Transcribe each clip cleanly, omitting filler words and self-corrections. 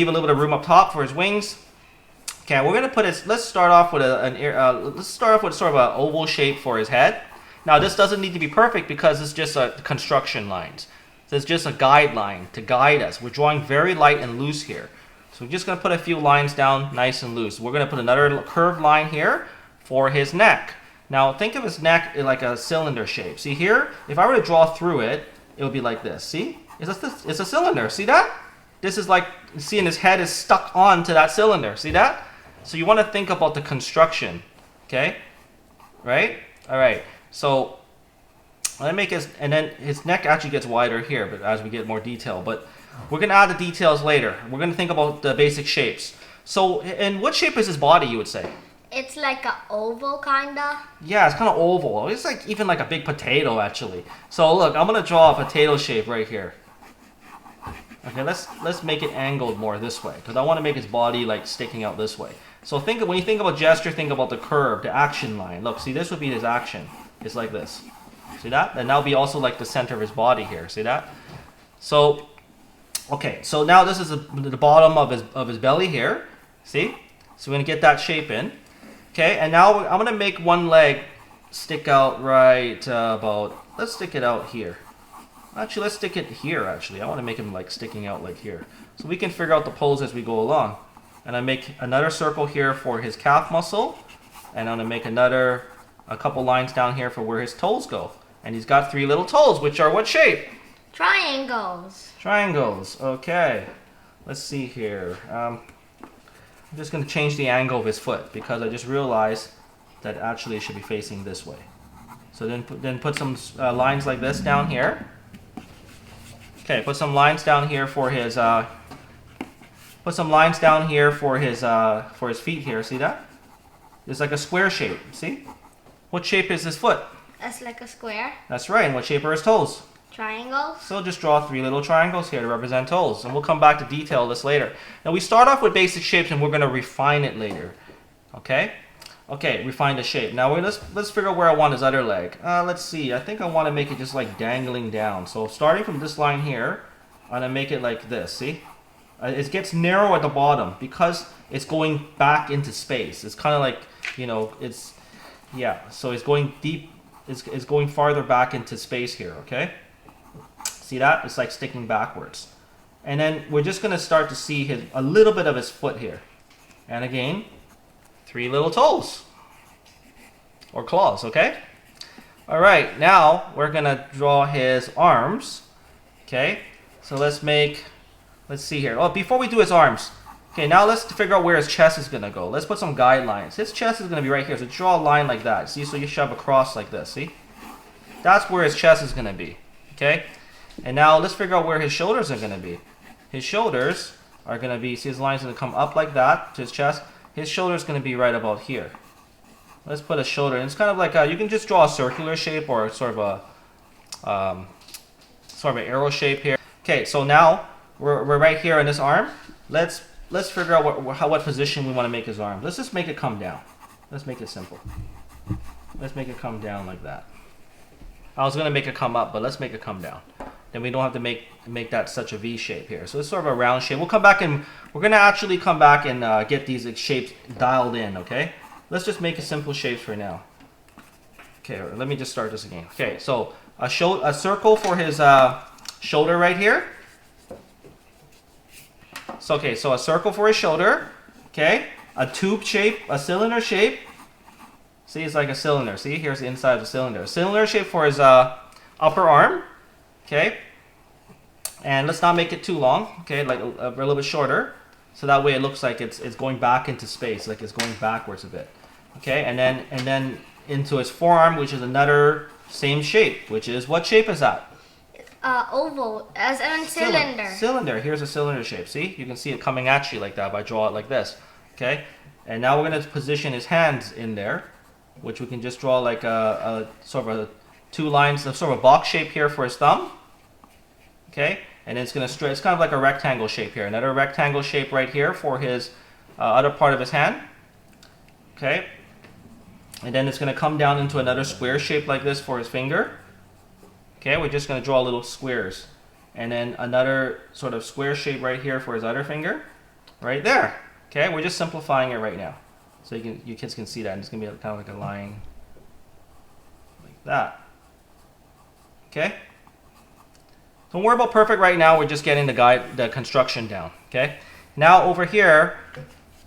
Leave a little bit of room up top for his wings. Okay, we're gonna put his. Let's start off with let's start off with sort of an oval shape for his head. Now this doesn't need to be perfect because it's just a construction lines. So it's just a guideline to guide us. We're drawing very light and loose here. So we're just gonna put a few lines down nice and loose. We're gonna put another curved line here for his neck. Now think of his neck like a cylinder shape. See here, if I were to draw through it, it would be like this. See, it's a cylinder. See that? This is like, see, and his head is stuck onto that cylinder. See that? So you want to think about the construction, okay? Right? All right. So let me make his, and then his neck actually gets wider here, but as we get more detail. But we're going to add the details later. We're going to think about the basic shapes. So, and what shape is his body, you would say? It's like an oval, kinda. Yeah, it's kind of oval. It's like even like a big potato, actually. So look, I'm going to draw a potato shape right here. Okay, let's make it angled more this way because I want to make his body like sticking out this way. So when you think about gesture, think about the curve, the action line. Look, see, this would be his action. It's like this. See that? And that'll be also like the center of his body here. See that? So, okay, so now this is the bottom of his belly here. See? So we're gonna get that shape in. Okay, and now I'm gonna make one leg stick out right about. Let's stick it out here. Actually, let's stick it here, actually. I want to make him like sticking out like here. So we can figure out the pose as we go along. And I make another circle here for his calf muscle. And I'm going to make a couple lines down here for where his toes go. And he's got 3 little toes, which are what shape? Triangles. Triangles, okay. Let's see here. I'm just going to change the angle of his foot because I just realized that actually it should be facing this way. So then put some lines like this down here. Okay, put some lines down here for his feet here. See that? It's like a square shape. See? What shape is his foot? That's like a square. That's right. And what shape are his toes? Triangles. So just draw 3 little triangles here to represent toes, and we'll come back to detail this later. Now we start off with basic shapes, and we're going to refine it later. Okay? Okay, refine the shape. Now let's figure out where I want his other leg. Let's see. I think I want to make it just like dangling down. So starting from this line here, I'm going to make it like this. See? It gets narrow at the bottom because it's going back into space. It's kind of like, you know, so it's going deep. It's going farther back into space here, okay? See that? It's like sticking backwards. And then we're just going to start to see a little bit of his foot here. And again, 3 little toes or claws, okay? All right, now we're gonna draw his arms, okay? So let's see here. Oh, before we do his arms, okay, now let's figure out where his chest is gonna go. Let's put some guidelines. His chest is gonna be right here, so draw a line like that. See, so you shove across like this, see? That's where his chest is gonna be, okay? And now let's figure out where his shoulders are gonna be. His shoulders are gonna be, see his line's gonna come up like that to his chest. His shoulder is going to be right about here. Let's put a shoulder. And it's kind of like you can just draw a circular shape or sort of an arrow shape here. Okay, so now we're right here on this arm. Let's figure out what position we want to make his arm. Let's just make it come down. Let's make it simple. Let's make it come down like that. I was going to make it come up, but let's make it come down. Then we don't have to make that such a V shape here. So it's sort of a round shape. We'll come back and we're going to actually come back and get these shapes dialed in, okay? Let's just make a simple shapes for now. Okay, let me just start this again. Okay, so a circle for his shoulder right here. So, okay, so a circle for his shoulder. Okay, a tube shape, a cylinder shape. See, it's like a cylinder. See, here's the inside of the cylinder. Cylinder shape for his upper arm. Okay, and let's not make it too long. Okay, like a little bit shorter, so that way it looks like it's going back into space, like it's going backwards a bit. Okay, and then into his forearm, which is another same shape, which is what shape is that? Oval, as in cylinder. Cylinder. Here's a cylinder shape. See, you can see it coming at you like that if I draw it like this. Okay, and now we're going to position his hands in there, which we can just draw like a sort of 2 lines of sort of a box shape here for his thumb. Okay, and it's going to stretch. It's kind of like a rectangle shape here. Another rectangle shape right here for his other part of his hand. Okay, and then it's going to come down into another square shape like this for his finger. Okay, we're just going to draw little squares. And then another sort of square shape right here for his other finger. right there. Okay, we're just simplifying it right now. So you kids can see that. And it's going to be kind of like a line like that. Okay? Don't worry about perfect right now. We're just getting the construction down. Okay? Now over here,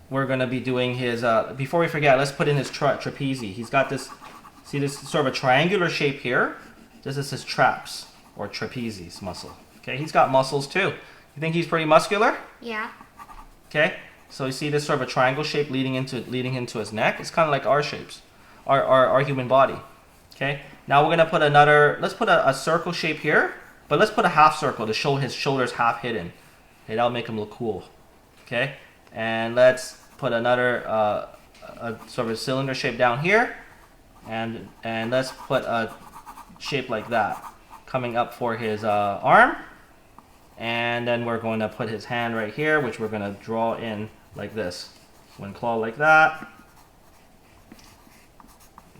we're going to be doing his, before we forget, let's put in his trapeze. He's got this, see this sort of a triangular shape here? This is his traps, or trapeze muscle. Okay, he's got muscles too. You think he's pretty muscular? Yeah. Okay, so you see this sort of a triangle shape leading into his neck. It's kind of like our shapes, our human body. Okay, now we're gonna put another. Let's put a circle shape here, but let's put a half circle to show his shoulders half hidden. Okay, that'll make him look cool. Okay, and let's put another a sort of a cylinder shape down here, and let's put a shape like that coming up for his arm. And then we're going to put his hand right here, which we're going to draw in like this. One claw like that.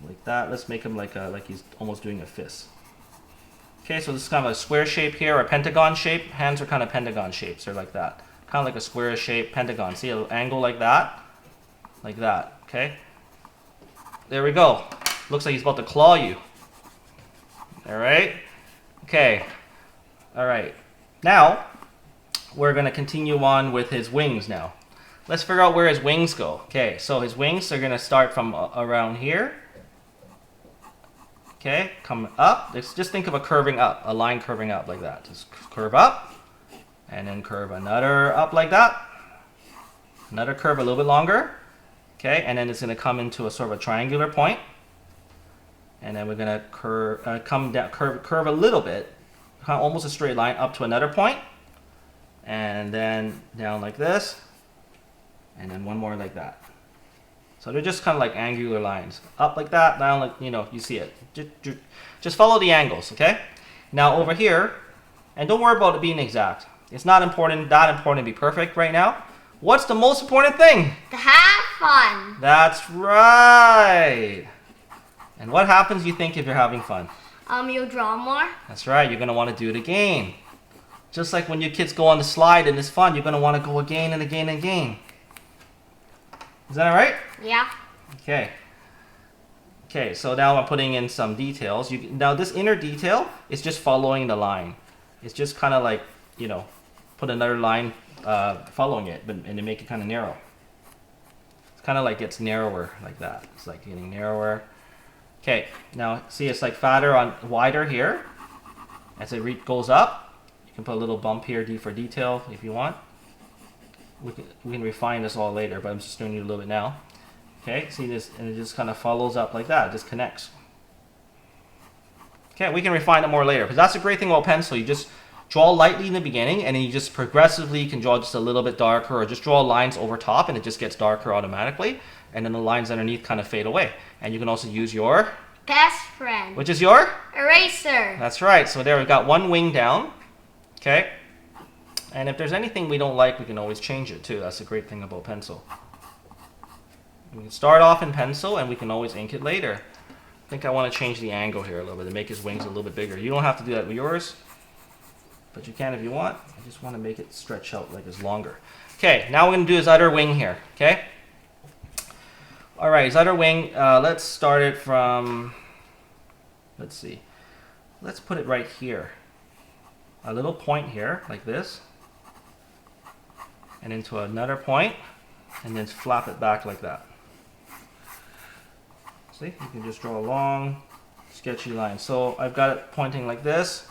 Like that. Let's make him like he's almost doing a fist. Okay, so this is kind of a square shape here, or a pentagon shape. Hands are kind of pentagon shapes. They're like that. Kind of like a square shape pentagon. See an angle like that? Like that. Okay? There we go. Looks like he's about to claw you. Alright? Okay. Alright. Now, we're going to continue on with his wings now. Let's figure out where his wings go. Okay, so his wings are going to start from around here. Okay, come up. Just think of a curving up, a line curving up like that. Just curve up, and then curve another up like that. Another curve a little bit longer. Okay, and then it's going to come into a sort of a triangular point. And then we're going to curve a little bit. Almost a straight line up to another point, and then down like this, and then one more like that. So they're just kind of like angular lines, up like that, down like, you know, you see it. Just follow the angles, okay? Now over here, and don't worry about it being exact. It's not important, that important to be perfect right now. What's the most important thing? To have fun. That's right. And what happens, you think, if you're having fun? You draw more. That's right, you're going to want to do it again. Just like when your kids go on the slide and it's fun, you're going to want to go again and again and again. Is that all right? Yeah. Okay. Okay, so now I'm putting in some details. Now this inner detail is just following the line. It's just kind of like, you know, put another line following it, and to make it kind of narrow. It's kind of like gets narrower like that. It's like getting narrower. Okay, now see it's like fatter on wider here. As it goes up, you can put a little bump here for detail if you want. We can refine this all later, but I'm just doing it a little bit now. Okay, see this, and it just kind of follows up like that. It just connects. Okay, we can refine it more later, because that's the great thing about pencil. You just draw lightly in the beginning, and then you just progressively can draw just a little bit darker, or just draw lines over top, and it just gets darker automatically. And then the lines underneath kind of fade away. And you can also use your best friend. Which is your eraser. That's right. So there we've got one wing down. Okay. And if there's anything we don't like, we can always change it too. That's the great thing about pencil. We can start off in pencil and we can always ink it later. I think I want to change the angle here a little bit to make his wings a little bit bigger. You don't have to do that with yours, but you can if you want. I just want to make it stretch out like it's longer. Okay, now we're going to do his other wing here. Okay. All right, his other wing, let's start it from, let's see. Let's put it right here. A little point here, like this. And into another point, and then flap it back like that. See, you can just draw a long, sketchy line. So I've got it pointing like this.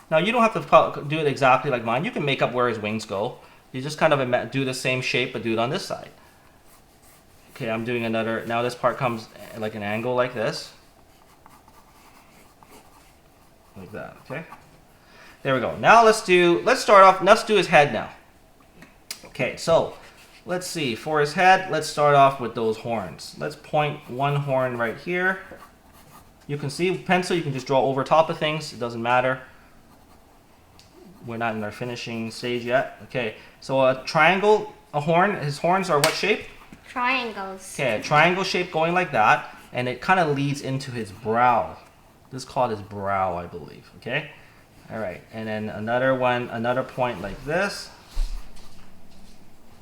Now you don't have to do it exactly like mine. You can make up where his wings go. You just kind of do the same shape, but do it on this side. Okay, I'm doing another, now this part comes like an angle like this. Like that, okay? There we go. Now let's do his head now. Okay, so let's see, for his head, let's start off with those horns. Let's point one horn right here. You can see pencil, you can just draw over top of things, it doesn't matter. We're not in our finishing stage yet. Okay, so a triangle, a horn, his horns are what shape? Triangles. Okay, a triangle shape going like that, and it kind of leads into his brow. This is called his brow, I believe, okay? All right, and then another one, another point like this.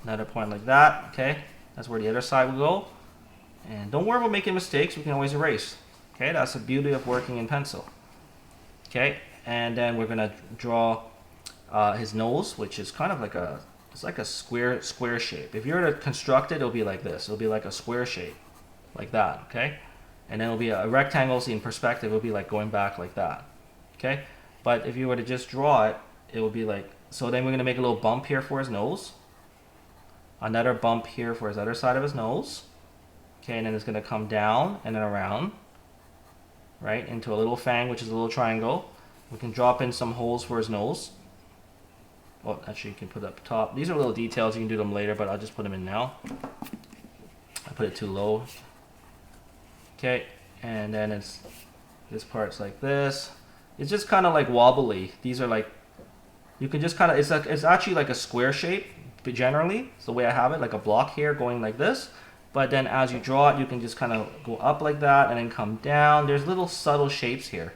Another point like that, okay? That's where the other side will go. And don't worry about making mistakes, we can always erase. Okay, that's the beauty of working in pencil. Okay, and then we're gonna draw his nose, which is kind of like it's like a square shape. If you were to construct it, it'll be like this. It'll be like a square shape, like that, okay? And then it'll be a rectangle, so in perspective, it'll be like going back like that, okay? But if you were to just draw it, it will be like, so then we're gonna make a little bump here for his nose. Another bump here for his other side of his nose. Okay, and then it's gonna come down and then around, right, into a little fang, which is a little triangle. We can drop in some holes for his nose. Oh, actually you can put it up top. These are little details, you can do them later, but I'll just put them in now. I put it too low. Okay, and then this part's like this. It's just kind of like wobbly. These are like, you can just kind of, it's actually like a square shape, but generally, it's the way I have it, like a block here going like this. But then as you draw it, you can just kind of go up like that and then come down. There's little subtle shapes here.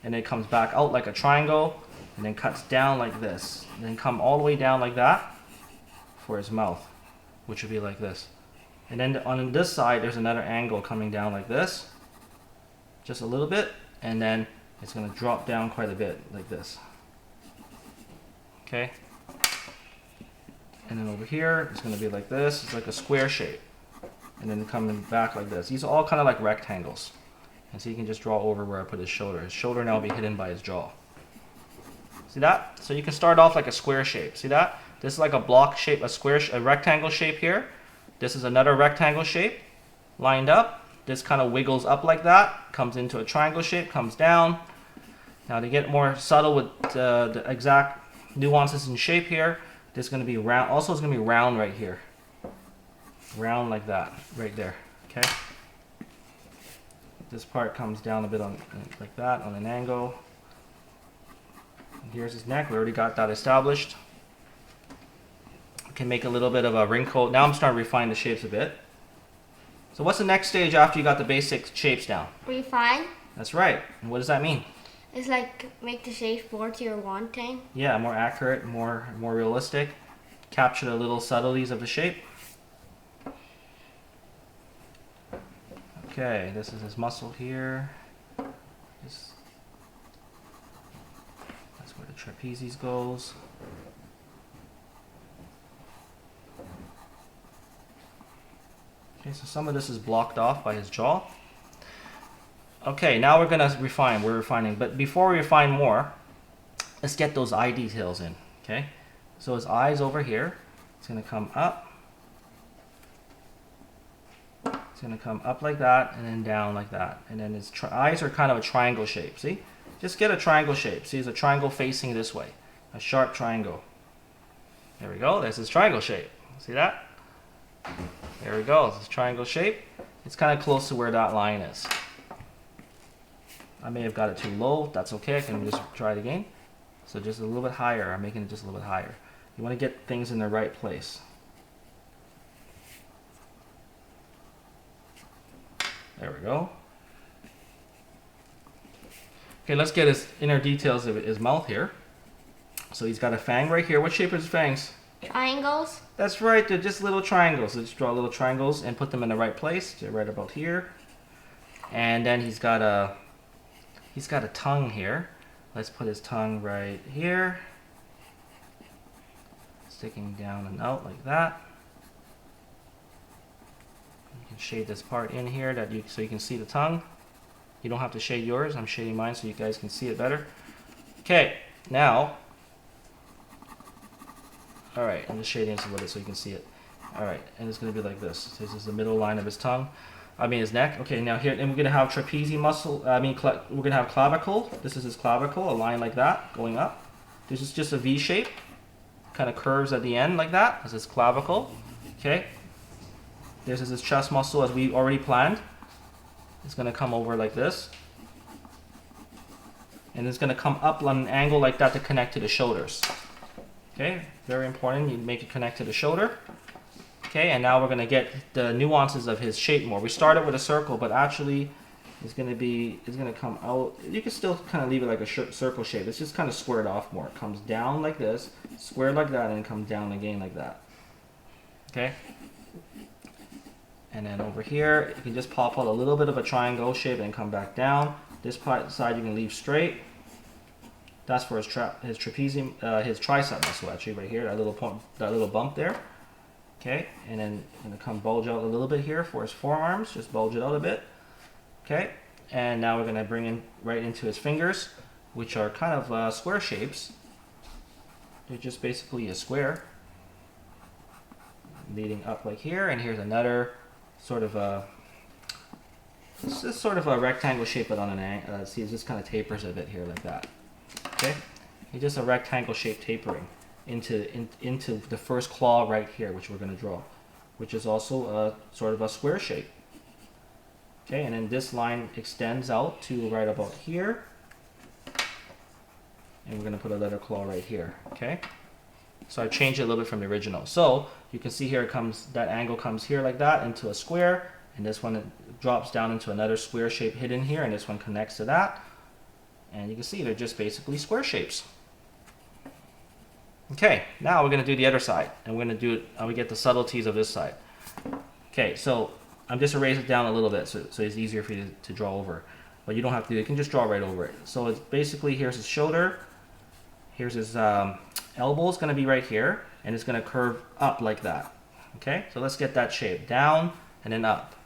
And it comes back out like a triangle and then cuts down like this. And then come all the way down like that for his mouth, which would be like this. And then on this side, there's another angle coming down like this. Just a little bit. And then it's going to drop down quite a bit like this. Okay. And then over here, it's going to be like this. It's like a square shape. And then coming back like this. These are all kind of like rectangles. And so you can just draw over where I put his shoulder. His shoulder now will be hidden by his jaw. See that? So you can start off like a square shape. See that? This is like a block shape, a rectangle shape here. This is another rectangle shape lined up. This kind of wiggles up like that, comes into a triangle shape, comes down. Now to get more subtle with the exact nuances in shape here, this is going to be round. Also, it's going to be round right here. Round like that, right there. Okay. This part comes down a bit on like that on an angle. And here's his neck. We already got that established. We can make a little bit of a wrinkle. Now I'm starting to refine the shapes a bit. So what's the next stage after you got the basic shapes down? Refine. That's right. And what does that mean? It's like make the shape more to your wanting. Yeah, more accurate, more realistic. Capture the little subtleties of the shape. Okay, this is his muscle here. That's where the trapezius goes. Okay, so some of this is blocked off by his jaw. Okay, now we're gonna refine. We're refining, but before we refine more, let's get those eye details in. Okay, so his eyes over here. It's gonna come up. It's going to come up like that and then down like that. And then his eyes are kind of a triangle shape. See? Just get a triangle shape. See, it's a triangle facing this way. A sharp triangle. There we go. There's his triangle shape. See that? There we go. It's his triangle shape. It's kind of close to where that line is. I may have got it too low. That's okay. I can just try it again. So just a little bit higher. I'm making it just a little bit higher. You want to get things in the right place. There we go. Okay, let's get his inner details of his mouth here. So he's got a fang right here. What shape are his fangs? Triangles. That's right, they're just little triangles. So just draw little triangles and put them in the right place. They're right about here. And then he's got a tongue here. Let's put his tongue right here. Sticking down and out like that. You can shade this part in here so you can see the tongue. You don't have to shade yours. I'm shading mine so you guys can see it better. Okay, now, all right, I'm just shading this a little bit so you can see it. All right, and it's going to be like this. This is the middle line of his tongue. His neck. Okay, now here, and we're going to have trapezius muscle. We're going to have clavicle. This is his clavicle, a line like that going up. This is just a V shape, kind of curves at the end like that. This is clavicle. Okay. This is his chest muscle as we already planned. It's going to come over like this. And it's going to come up on an angle like that to connect to the shoulders. Okay, very important. You make it connect to the shoulder. Okay, and now we're going to get the nuances of his shape more. We started with a circle, but actually it's going to come out. You can still kind of leave it like a circle shape. It's just kind of squared off more. It comes down like this, squared like that, and it comes down again like that. Okay. And then over here, you can just pop out a little bit of a triangle shape and come back down. This side you can leave straight. That's for his trapezium, his tricep muscle actually right here. That little bump there. Okay, and then I'm gonna come bulge out a little bit here for his forearms. Just bulge it out a bit. Okay, and now we're gonna bring in right into his fingers, which are kind of square shapes. They're just basically a square leading up like here, and here's another sort of a rectangle shape, but on an angle. See, it just kind of tapers a bit here like that. Okay, it's just a rectangle shape tapering into the first claw right here, which we're going to draw, which is also a sort of a square shape. Okay, and then this line extends out to right about here, and we're going to put another claw right here. Okay, so I changed it a little bit from the original. So you can see here it comes, that angle comes here like that into a square, and this one drops down into another square shape hidden here, and this one connects to that. And you can see they're just basically square shapes. Okay, now we're going to do the other side, and we're going to do it, we get the subtleties of this side. Okay, so I'm just erasing it down a little bit so it's easier for you to draw over. But you don't have to, you can just draw right over it. So it's basically, here's his shoulder, here's his elbow is going to be right here, and it's going to curve up like that. Okay, so let's get that shape, down and then up.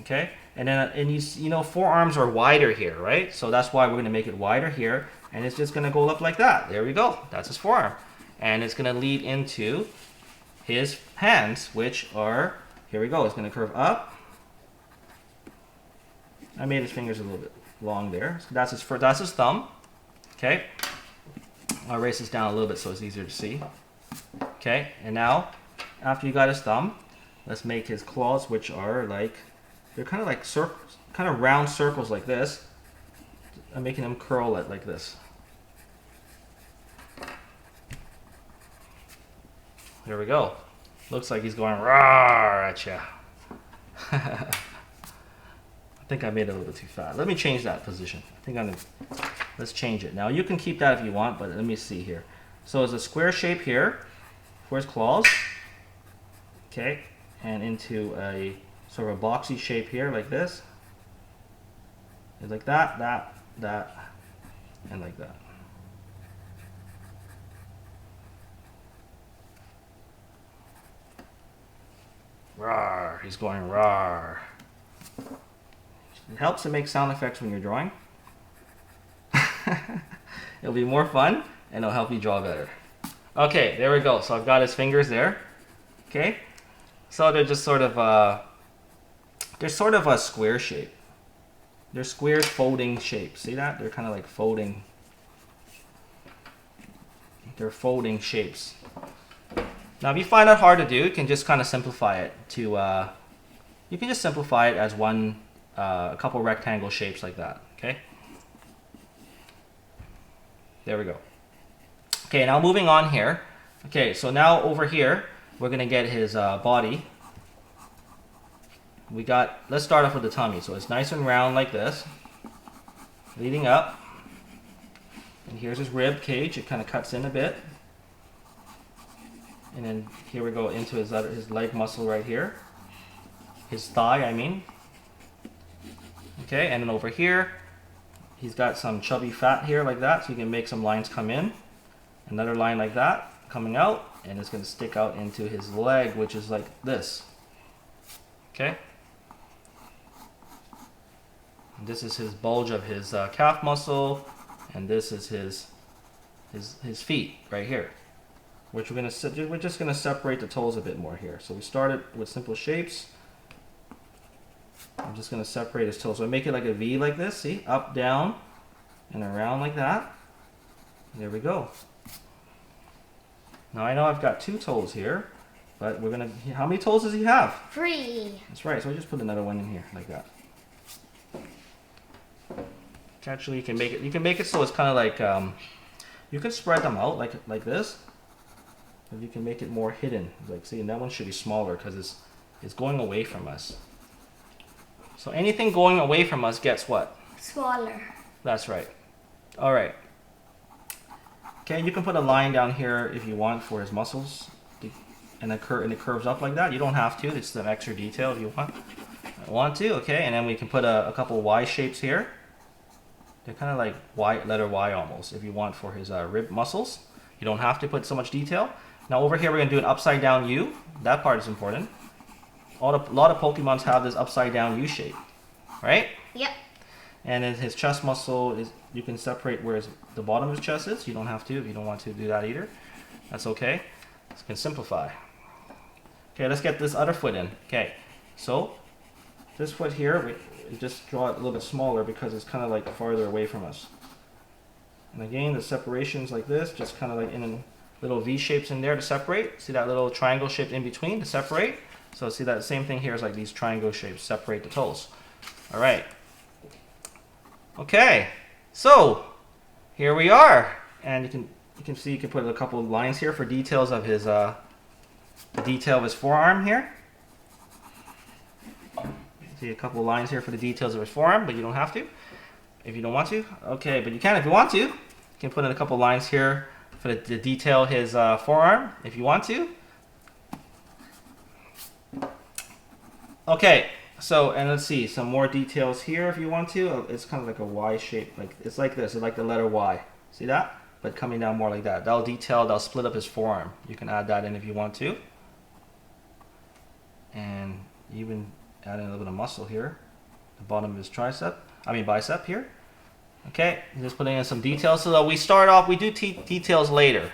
Okay, and then you know forearms are wider here, right? So that's why we're going to make it wider here, and it's just going to go up like that. There we go. That's his forearm, and it's going to lead into his hands, which are, here we go. It's going to curve up. I made his fingers a little bit long there. So that's his thumb. Okay, I'll erase this down a little bit so it's easier to see. Okay, and now after you got his thumb, let's make his claws, which are like, they're kind of like circles, kind of round circles like this. I'm making them curl it like this. There we go. Looks like he's going rawr at ya. I think I made it a little bit too fat. Let me change that position. I think let's change it. Now you can keep that if you want, but let me see here. So it's a square shape here for his claws. Okay, and into a sort of a boxy shape here like this. It's like that, and like that. Rawr, he's going rawr. It helps to make sound effects when you're drawing. It'll be more fun, and it'll help you draw better. Okay, there we go. So I've got his fingers there. Okay, so they're just sort of a square shape. They're square folding shapes. See that? They're kind of like folding. They're folding shapes. Now, if you find that hard to do, you can just kind of simplify it to. You can just simplify it as one, a couple rectangle shapes like that. Okay. There we go. Okay, now moving on here. Okay, so now over here we're gonna get his body. Let's start off with the tummy. So it's nice and round like this, leading up. And here's his rib cage. It kind of cuts in a bit. And then here we go into his leg muscle right here. His thigh, I mean. Okay, and then over here, he's got some chubby fat here like that, so you can make some lines come in. Another line like that coming out, and it's going to stick out into his leg, which is like this. Okay. And this is his bulge of his calf muscle, and this is his feet right here, which we're just gonna separate the toes a bit more here. So we started with simple shapes. I'm just gonna separate his toes. So I make it like a V like this. See, up, down, and around like that. There we go. Now I know I've got 2 toes here, but we're gonna. How many toes does he have? 3. That's right. So I just put another one in here like that. Actually, you can make it so it's kind of like you can spread them out like this, but you can make it more hidden. Like, see, and that one should be smaller because it's going away from us. So anything going away from us gets what? Smaller. That's right. All right. Okay, you can put a line down here if you want for his muscles. and it curves up like that. You don't have to. It's an extra detail if you want to. Okay, and then we can put a couple Y shapes here. They're kind of like letter Y almost, if you want for his rib muscles. You don't have to put so much detail. Now over here we're going to do an upside down U. That part is important. A lot of Pokemons have this upside down U shape, right? Yep. And then his chest muscle is, you can separate where the bottom of his chest is. You don't have to if you don't want to do that either. That's okay. You can simplify. Okay, let's get this other foot in. Okay, so this foot here, we just draw it a little bit smaller because it's kind of like farther away from us. And again, the separations like this, just kind of like in little V shapes in there to separate. See that little triangle shape in between to separate? So see that same thing here is like these triangle shapes separate the toes. All right. Okay, so here we are, and you can see you can put a couple of lines here for details of his the detail of his forearm here. See a couple of lines here for the details of his forearm, but you don't have to if you don't want to. Okay, but you can if you want to. You can put in a couple of lines here for the detail his forearm if you want to. Okay, so and let's see some more details here if you want to. It's kind of like a Y shape, like it's like this. It's like the letter Y. See that? But coming down more like that. That'll split up his forearm. You can add that in if you want to, and even add in a little bit of muscle here, the bottom of his bicep here. Okay, just putting in some details. So that we start off, we do details later.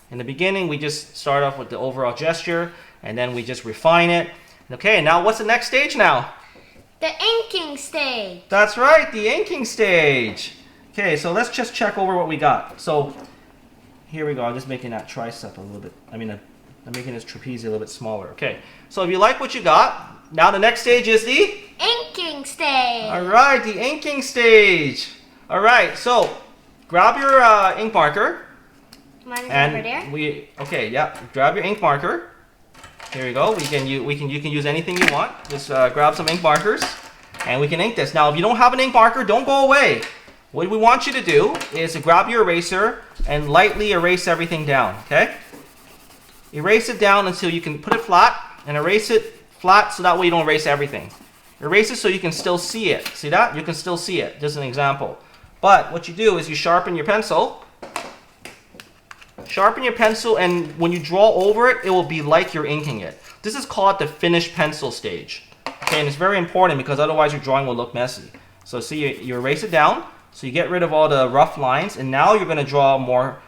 In the beginning, we just start off with the overall gesture, and then we just refine it. Okay, now what's the next stage now? The inking stage. That's right, the inking stage. Okay, so let's just check over what we got. So here we go. I'm just making that tricep a little bit. I'm making this trapezius a little bit smaller. Okay, so if you like what you got, now the next stage is the inking stage. All right, the inking stage. All right, so grab your ink marker. Mine is over there. Grab your ink marker. Here we go. You can use anything you want. Just grab some ink markers, and we can ink this. Now, if you don't have an ink marker, don't go away. What we want you to do is to grab your eraser and lightly erase everything down. Okay. Erase it down until you can put it flat, and erase it flat so that way you don't erase everything. Erase it so you can still see it. See that? You can still see it. Just an example. But what you do is you sharpen your pencil. Sharpen your pencil, and when you draw over it, it will be like you're inking it. This is called the finished pencil stage. Okay, and it's very important because otherwise your drawing will look messy. So see, you erase it down, so you get rid of all the rough lines, and now you're going to draw more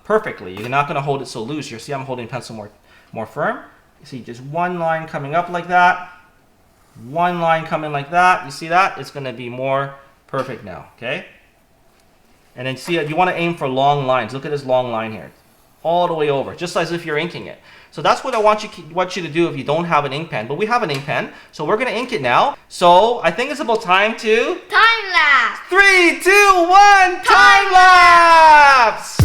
perfectly. You're not going to hold it so loose. You see I'm holding pencil more firm. You see just one line coming up like that, one line coming like that. You see that? It's going to be more perfect now, okay? And then see, you want to aim for long lines. Look at this long line here. All the way over, just as if you're inking it. So that's what I want you to do if you don't have an ink pen. But we have an ink pen, so we're going to ink it now. So I think it's about time to... Time lapse! 3, 2, 1, time lapse!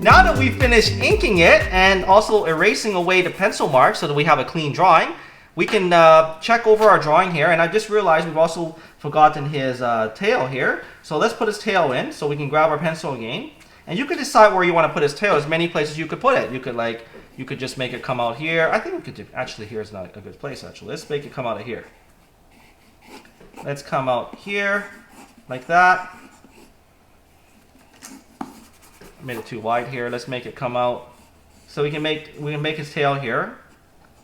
Now that we've finished inking it and also erasing away the pencil marks so that we have a clean drawing, we can check over our drawing here. And I just realized we've also forgotten his tail here. So let's put his tail in so we can grab our pencil again. And you can decide where you want to put his tail. There's many places you could put it. You could just make it come out here. I think we could do, actually here is not a good place actually. Let's make it come out of here. Let's come out here like that. made it too wide here. Let's make it come out. So we can make his tail here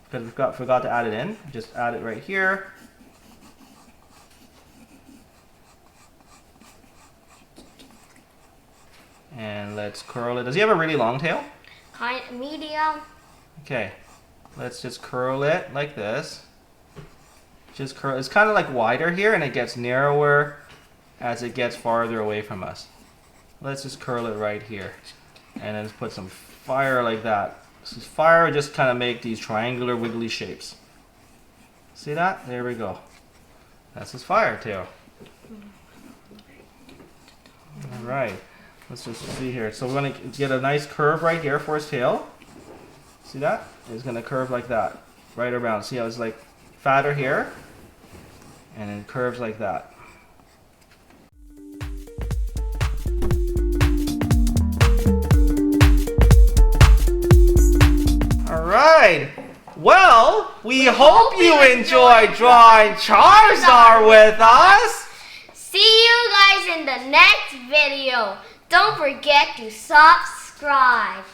because we forgot to add it in. Just add it right here. And let's curl it. Does he have a really long tail? Kind of medium. Okay, let's just curl it like this. Just curl. It's kind of like wider here, and it gets narrower as it gets farther away from us. Let's just curl it right here, and then just put some fire like that. So fire just kind of make these triangular wiggly shapes. See that? There we go. That's his fire tail. All right. Let's just see here. So we're going to get a nice curve right here for his tail. See that? It's going to curve like that. Right around. See how it's like fatter here? And then curves like that. Alright. Well, we hope you enjoyed drawing Charizard with us. See you guys in the next video. Don't forget to subscribe.